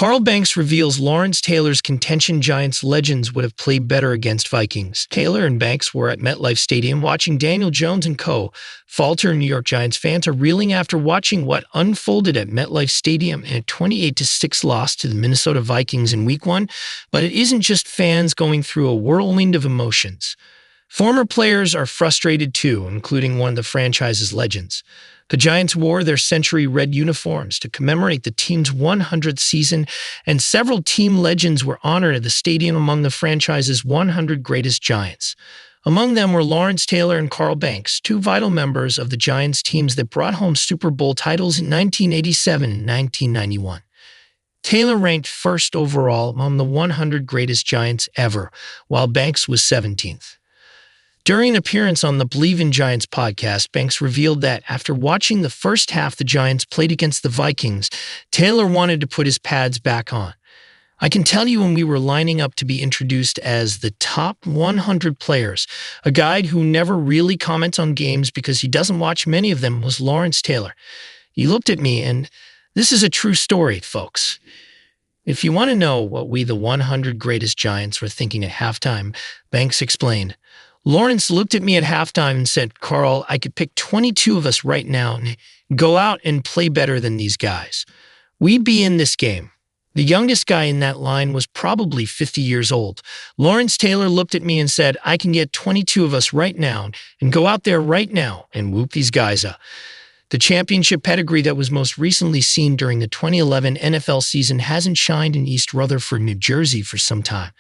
Carl Banks reveals Lawrence Taylor's contention Giants legends would have played better against Vikings. Taylor and Banks were at MetLife Stadium watching Daniel Jones and co. Falter. New York Giants fans are reeling after watching what unfolded at MetLife Stadium in a 28-6 loss to the Minnesota Vikings in Week 1. But it isn't just fans going through a whirlwind of emotions. Former players are frustrated too, including one of the franchise's legends. The Giants wore their century red uniforms to commemorate the team's 100th season, and several team legends were honored at the stadium among the franchise's 100 greatest Giants. Among them were Lawrence Taylor and Carl Banks, two vital members of the Giants teams that brought home Super Bowl titles in 1987 and 1991. Taylor ranked first overall among the 100 greatest Giants ever, while Banks was 17th. During an appearance on the Believe in Giants podcast, Banks revealed that after watching the first half the Giants played against the Vikings, Taylor wanted to put his pads back on. I can tell you when we were lining up to be introduced as the top 100 players, a guy who never really comments on games because he doesn't watch many of them was Lawrence Taylor. He looked at me, and this is a true story, folks. If you want to know what we, the 100 greatest Giants, were thinking at halftime, Banks explained. Lawrence looked at me at halftime and said, "Carl, I could pick 22 of us right now and go out and play better than these guys. We'd be in this game." The youngest guy in that line was probably 50 years old. Lawrence Taylor looked at me and said, "I can get 22 of us right now and go out there right now and whoop these guys up." The championship pedigree that was most recently seen during the 2011 NFL season hasn't shined in East Rutherford, New Jersey for some time.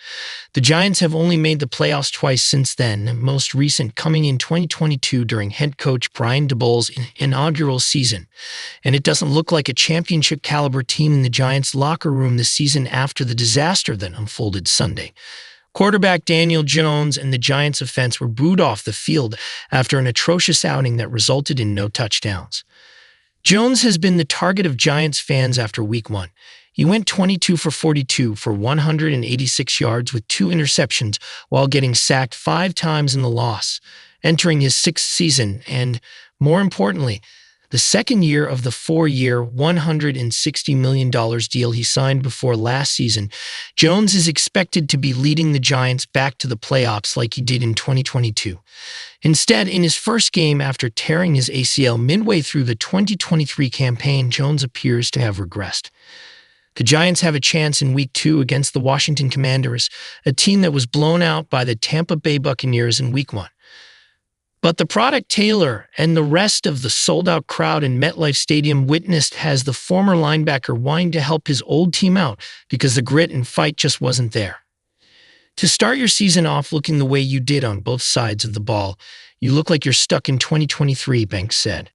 The Giants have only made the playoffs twice since then, most recent coming in 2022 during head coach Brian Daboll's inaugural season. And it doesn't look like a championship-caliber team in the Giants' locker room this season after the disaster that unfolded Sunday. Quarterback Daniel Jones and the Giants' offense were booed off the field after an atrocious outing that resulted in no touchdowns. Jones has been the target of Giants fans after Week 1. He went 22 for 42 for 186 yards with 2 interceptions while getting sacked 5 times in the loss, entering his 6th season and, more importantly, the second year of the 4-year, $160 million deal he signed before last season. Jones is expected to be leading the Giants back to the playoffs like he did in 2022. Instead, in his first game after tearing his ACL midway through the 2023 campaign, Jones appears to have regressed. The Giants have a chance in Week 2 against the Washington Commanders, a team that was blown out by the Tampa Bay Buccaneers in Week 1. But the product Taylor and the rest of the sold-out crowd in MetLife Stadium witnessed has the former linebacker wanting to help his old team out because the grit and fight just wasn't there. To start your season off looking the way you did on both sides of the ball, you look like you're stuck in 2023, Banks said.